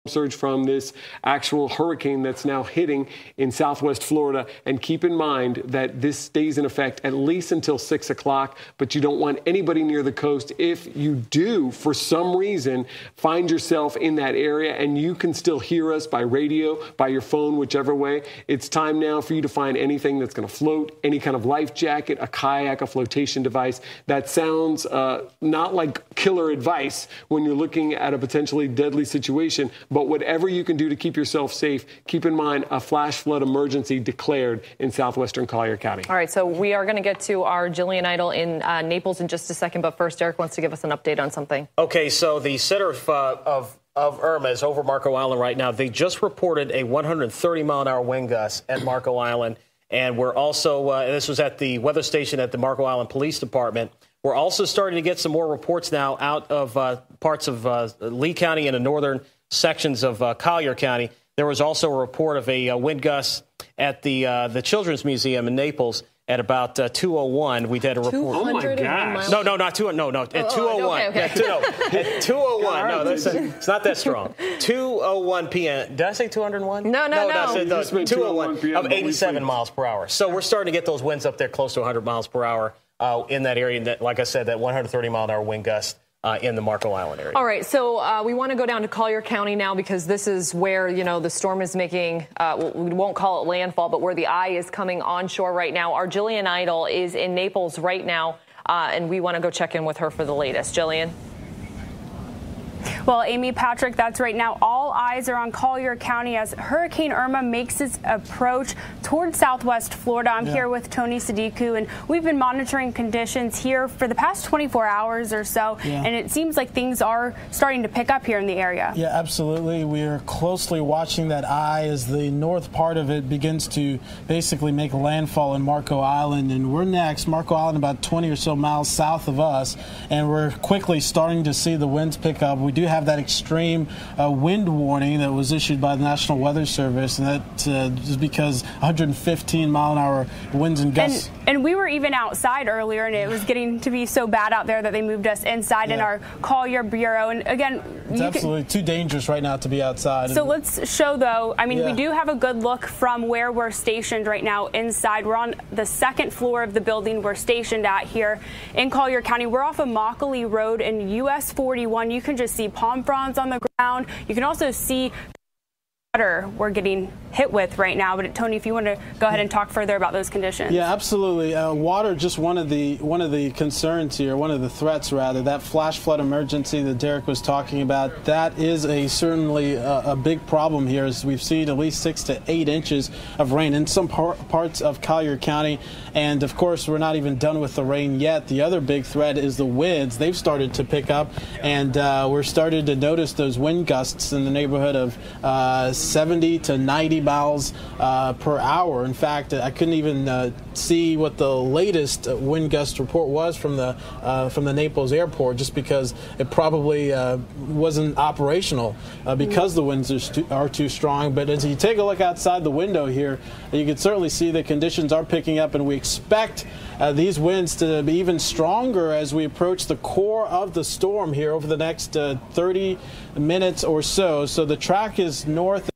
surge from this actual hurricane that's now hitting in southwest Florida. And keep in mind that this stays in effect at least until 6 o'clock, but you don't want anybody near the coast. If you do, for some reason, find yourself in that area and you can still hear us by radio, by your phone, whichever way, it's time now for you to find anything that's going to float, any kind of life jacket, a kayak, a flotation device. That sounds not like killer advice when you're looking at a potentially deadly situation, but whatever you can do to keep yourself safe, keep in mind a flash flood emergency declared in southwestern Collier County. All right, so we are going to get to our Jillian Idol in Naples in just a second, but first, Derek wants to give us an update on something. Okay, so the center of Irma is over Marco Island right now. They just reported a 130-mile-an-hour wind gust at Marco Island, and we're also, this was at the weather station at the Marco Island Police Department. We're also starting to get some more reports now out of parts of Lee County and the northern sections of Collier County. There was also a report of a wind gust at the Children's Museum in Naples at about 2:01. We had a report. Oh my gosh! No, not 2. No, at 2:01. Okay. At 2:01. No, it's not that strong. 2:01 p.m. Did I say 201? No. I said 2:01 of 87 miles per hour. So we're starting to get those winds up there close to 100 miles per hour in that area. And that, like I said, that 130-mile-an-hour wind gust in the Marco Island area. All right, so we want to go down to Collier County now because this is where, the storm is making, we won't call it landfall, but where the eye is coming onshore right now. Our Jillian Idol is in Naples right now, and we want to go check in with her for the latest. Jillian? Well, Amy, Patrick, that's right now. All eyes are on Collier County as Hurricane Irma makes its approach towards southwest Florida. I'm here with Tony Sadiku, and we've been monitoring conditions here for the past 24 hours or so, and it seems like things are starting to pick up here in the area. Yeah, absolutely. We are closely watching that eye as the north part of it begins to basically make landfall in Marco Island, and we're next. Marco Island about 20 or so miles south of us, and we're quickly starting to see the winds pick up. We do have that extreme wind warning that was issued by the National Weather Service, and that is because 115-mile-an-hour winds and gusts. And we were even outside earlier, and it was getting to be so bad out there that they moved us inside in our Collier Bureau. And again, it's absolutely too dangerous right now to be outside. So let's show, though. I mean, we do have a good look from where we're stationed right now inside. We're on the second floor of the building we're stationed at here in Collier County. We're off of Immokalee Road in US 41. You can just see palm fronds on the ground. You can also see water we're getting hit with right now. But Tony, if you want to go ahead and talk further about those conditions. Yeah, absolutely. Water, just one of the concerns here, one of the threats rather. That flash flood emergency that Derek was talking about, that is certainly a big problem here, as we've seen at least 6 to 8 inches of rain in some parts of Collier County. And of course, we're not even done with the rain yet. The other big threat is the winds. They've started to pick up, and we're starting to notice those wind gusts in the neighborhood of 70 to 90 miles per hour. In fact, I couldn't even see what the latest wind gust report was from the Naples airport, just because it probably wasn't operational because the winds are too strong. But as you take a look outside the window here, you can certainly see the conditions are picking up, and we expect these winds to be even stronger as we approach the core of the storm here over the next 30 minutes or so. So the track is north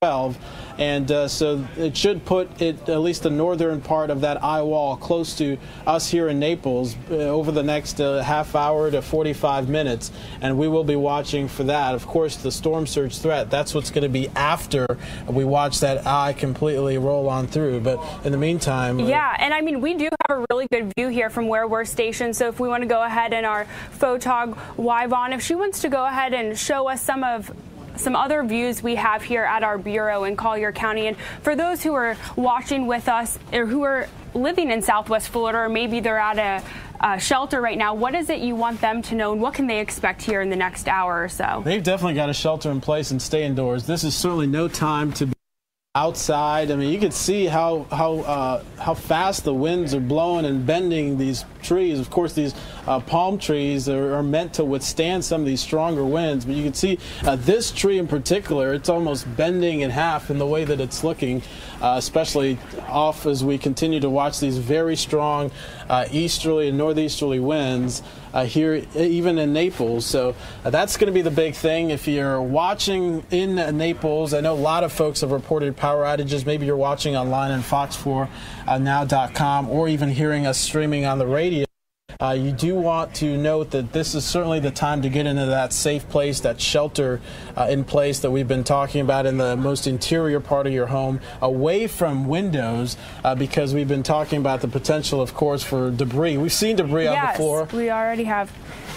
12, and so it should put it, at least the northern part of that eye wall, close to us here in Naples over the next half hour to 45 minutes, and we will be watching for that. Of course, the storm surge threat, that's what's going to be after we watch that eye completely roll on through. But in the meantime... Yeah, and I mean, we do have a really good view here from where we're stationed, so if we want to go ahead and our photog Yvonne, if she wants to go ahead and show us some other views we have here at our bureau in Collier County. And for those who are watching with us or who are living in southwest Florida, or maybe they're at a shelter right now, what is it you want them to know, and what can they expect here in the next hour or so? They've definitely got a shelter in place and stay indoors. This is certainly no time to be outside. I mean, you can see how fast the winds are blowing and bending these trees. Of course, these palm trees are meant to withstand some of these stronger winds. But you can see this tree in particular, it's almost bending in half in the way that it's looking, especially off as we continue to watch these very strong easterly and northeasterly winds here, even in Naples. So that's going to be the big thing. If you're watching in Naples, I know a lot of folks have reported power outages. Maybe you're watching online on fox4now.com or even hearing us streaming on the radio. You do want to note that this is certainly the time to get into that safe place, that shelter in place that we've been talking about in the most interior part of your home, away from windows, because we've been talking about the potential, of course, for debris. We've seen debris on the floor. Yes, we already have.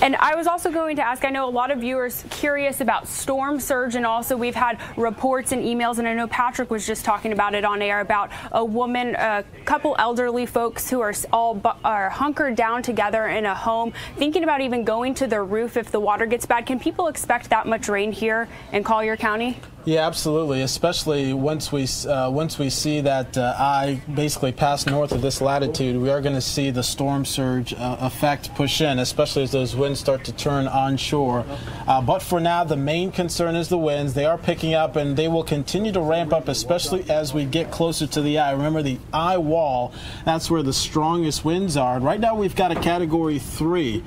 And I was also going to ask, I know a lot of viewers curious about storm surge, and also we've had reports and emails, and I know Patrick was just talking about it on air, about a woman, a couple elderly folks who are hunkered down together in a home, thinking about even going to their roof if the water gets bad. Can people expect that much rain here in Collier County? Yeah, absolutely, especially once we see that eye basically pass north of this latitude, we are going to see the storm surge effect push in, especially as those winds start to turn onshore. But for now, the main concern is the winds. They are picking up, and they will continue to ramp up, especially as we get closer to the eye. Remember, the eye wall, that's where the strongest winds are. Right now, we've got a Category 3.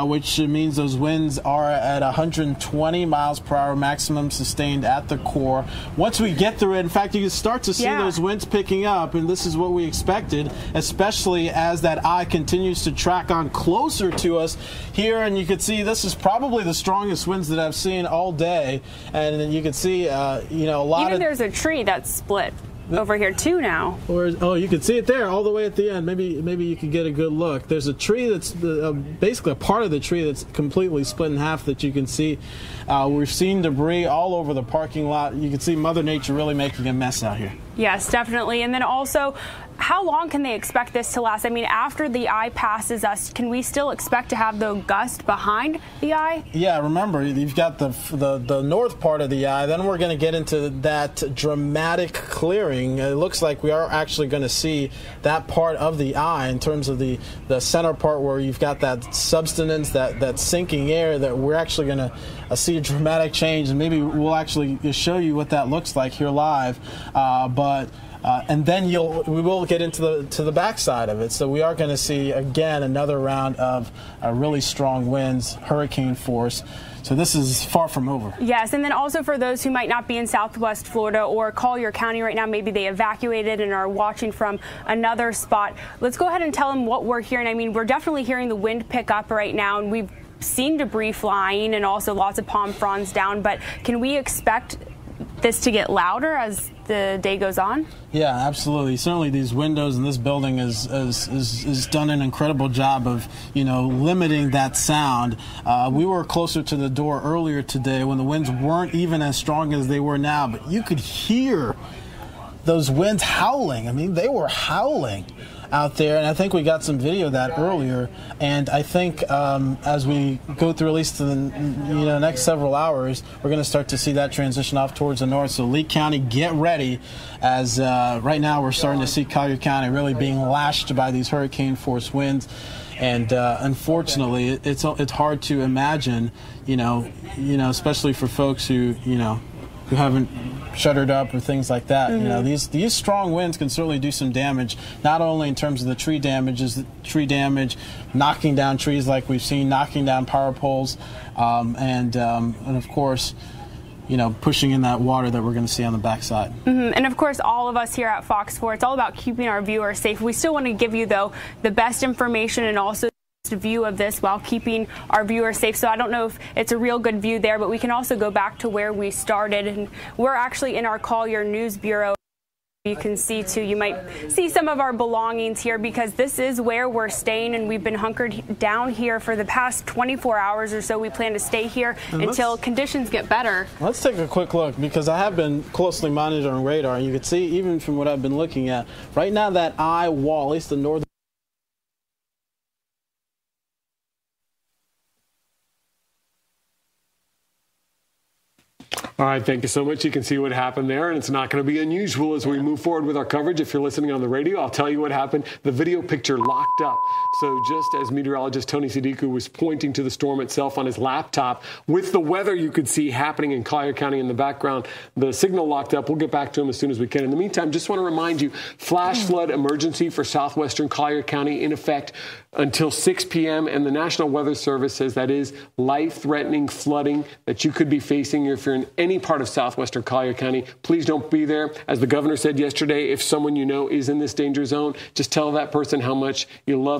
Which means those winds are at 120 miles per hour maximum sustained at the core. Once we get through it, in fact, you can start to see those winds picking up, and this is what we expected, especially as that eye continues to track on closer to us here. And you can see this is probably the strongest winds that I've seen all day, and you can see, a lot even there's a tree that's split over here too now. Oh, you can see it there all the way at the end. Maybe you can get a good look. There's a tree that's basically a part of the tree that's completely split in half that you can see. We've seen debris all over the parking lot. You can see Mother Nature really making a mess out here. Yes, definitely. And then also, how long can they expect this to last? I mean, after the eye passes us, can we still expect to have the gust behind the eye? Yeah, remember, you've got the north part of the eye. Then we're going to get into that dramatic clearing. It looks like we are actually going to see that part of the eye in terms of the center part where you've got that substance, that sinking air, that we're actually going to see a dramatic change. And maybe we'll actually show you what that looks like here live. And then we will get into the backside of it. So we are going to see again another round of really strong winds, hurricane force. So this is far from over. Yes, and then also for those who might not be in Southwest Florida or Collier County right now, maybe they evacuated and are watching from another spot. Let's go ahead and tell them what we're hearing. I mean, we're definitely hearing the wind pick up right now, and we've seen debris flying and also lots of palm fronds down. But can we expect this to get louder as the day goes on? Yeah, absolutely. Certainly these windows in this building is done an incredible job of, limiting that sound. We were closer to the door earlier today when the winds weren't even as strong as they were now, but you could hear those winds howling. I mean, they were howling out there, and I think we got some video of that earlier. And I think as we go through at least the next several hours, we're going to start to see that transition off towards the north. So Lee County, get ready, as right now we're starting to see Collier County really being lashed by these hurricane force winds. And unfortunately, it's hard to imagine, especially for folks who haven't shuttered up or things like that. Mm-hmm. These strong winds can certainly do some damage, not only in terms of the tree damage, knocking down trees like we've seen, knocking down power poles, and of course, pushing in that water that we're going to see on the backside. Mm-hmm. And of course, all of us here at Fox 4, it's all about keeping our viewers safe. We still want to give you, though, the best information and also view of this while keeping our viewers safe. So I don't know if it's a real good view there, but we can also go back to where we started, and we're actually in our Collier News Bureau. You can see too, you might see some of our belongings here because this is where we're staying, and we've been hunkered down here for the past 24 hours or so. We plan to stay here until conditions get better. Let's take a quick look, because I have been closely monitoring radar, and you can see even from what I've been looking at right now, that eye wall, at least the northern All right, thank you so much. You can see what happened there, and it's not going to be unusual as we move forward with our coverage. If you're listening on the radio, I'll tell you what happened. The video picture locked up. So just as meteorologist Tony Sadiku was pointing to the storm itself on his laptop, with the weather you could see happening in Collier County in the background, the signal locked up. We'll get back to him as soon as we can. In the meantime, just want to remind you, flash flood emergency for southwestern Collier County in effect until 6 p.m. And the National Weather Service says that is life-threatening flooding that you could be facing if you're in any part of southwestern Collier County. Please don't be there. As the governor said yesterday, if someone you know is in this danger zone, just tell that person how much you love